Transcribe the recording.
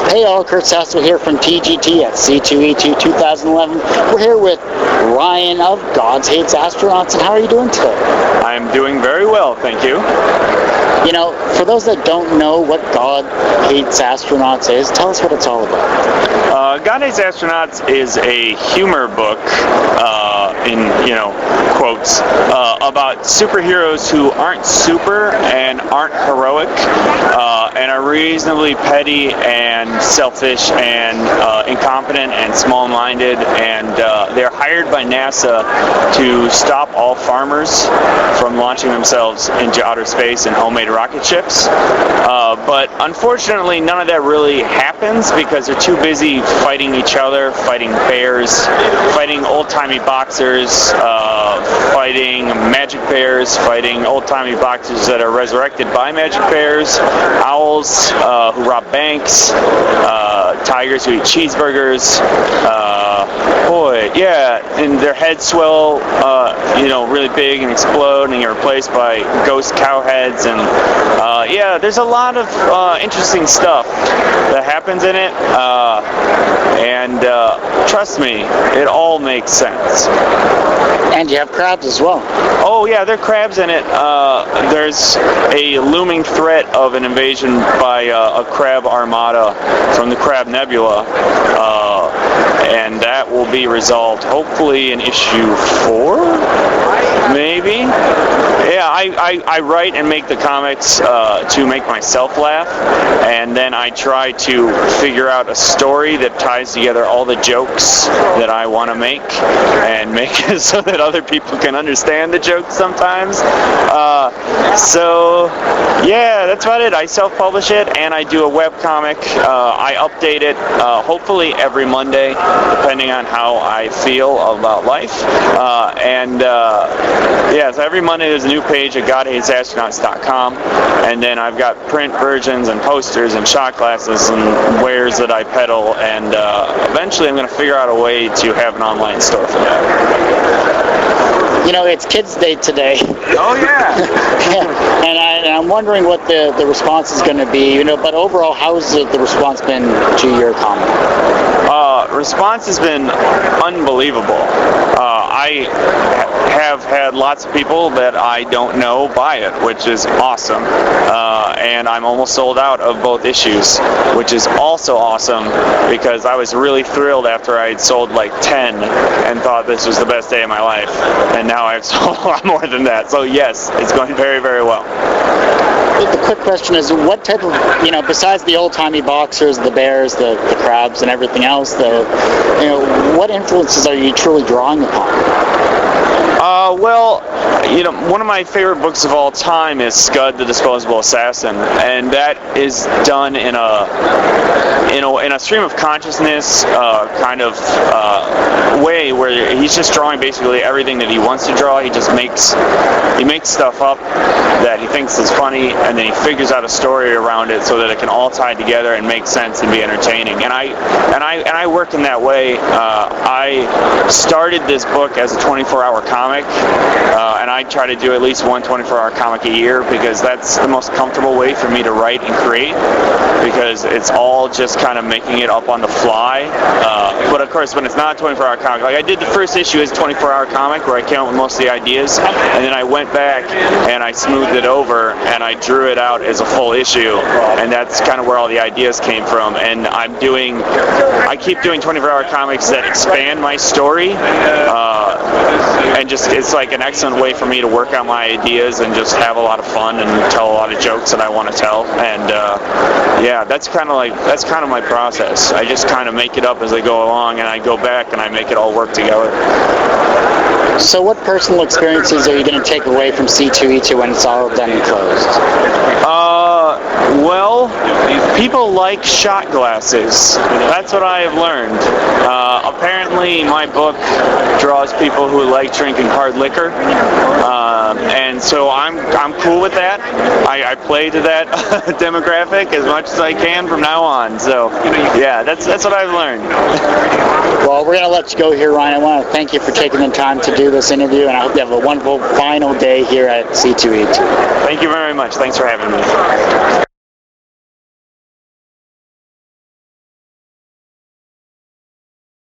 Hey all, Kurt Sasso here from TGT at C2E2 2011. We're here with Ryan of God Hates Astronauts, and how are you doing today? I'm doing very well, thank you. You know, for those that don't know what God Hates Astronauts is, tell us what it's all about. God Hates Astronauts is a humor book, in quotes, about superheroes who aren't super and aren't heroic, and are reasonably petty and selfish and incompetent and small-minded, and they're hired by NASA to stop all farmers from launching themselves into outer space in homemade rocket ships. But unfortunately, none of that really happens because they're too busy fighting each other, fighting bears, fighting old-timey boxers, fighting magic bears, fighting old-timey boxers that are resurrected by magic bears, owls who rob banks, tigers who eat cheeseburgers, and their heads swell, really big and explode, and you're replaced by ghost cow heads, and there's a lot of interesting stuff that happens in it, and trust me, it all makes sense. And you have crabs as well. Oh yeah, there are crabs in it. There's a looming threat of an invasion by a crab armada from the Crab Nebula, and that will be resolved hopefully in issue 4, maybe? Yeah, I write and make the comics to make myself laugh, and then I try to figure out a story that ties together all the jokes that I want to make, and make it so that other people can understand the jokes sometimes. So yeah, that's about it. I self-publish it, and I do a webcomic. I update it hopefully every Monday, depending on how I feel about life. So every Monday there's a new page at GodHatesAstronauts.com, and then I've got print versions and posters and shot glasses and wares that I peddle, and eventually I'm going to figure out a way to have an online store for that. You know, it's Kids' Day today. Oh yeah. And I'm wondering what the response is going to be, but overall, how's the response been to your comic? Response has been unbelievable. I have had lots of people that I don't know buy it, which is awesome. And I'm almost sold out of both issues, which is also awesome because I was really thrilled after I had sold like 10 and thought this was the best day of my life. And now I've sold a lot more than that. So yes, it's going very, very well. The quick question is, what type of, besides the old-timey boxers, the bears, the crabs, and everything else, what influences are you truly drawing upon? One of my favorite books of all time is Scud the Disposable Assassin, and that is done in a stream of consciousness kind of way where he's just drawing basically everything that he wants to draw. He makes stuff up that he thinks is funny, and then he figures out a story around it so that it can all tie together and make sense and be entertaining. And I work in that way. I started this book as a 24-hour comic, and I try to do at least one 24-hour comic a year because that's the most comfortable way for me to write and create, because it's all just kind of making it up on the fly. But of course, when it's not a 24-hour comic, like I did the first issue as a 24-hour comic where I came up with most of the ideas, and then I went back and I smoothed it over and I drew it out as a full issue, and that's kind of where all the ideas came from. And I keep doing 24-hour comics that expand my story, and it's like an excellent way for me to work out my ideas and just have a lot of fun and tell a lot of jokes that I want to tell. And that's kind of my process. I just kind of make it up as I go along, and I go back and I make it all work together. So what personal experiences are you going to take away from C2E2 when it's all done and closed? People like shot glasses. That's what I have learned. Apparently my book draws people who like drinking hard liquor, and so I'm cool with that. I play to that demographic as much as I can from now on. So yeah, that's what I've learned. Well, we're going to let you go here, Ryan. I want to thank you for taking the time to do this interview, and I hope you have a wonderful final day here at C2E2. Thank you very much. Thanks for having me.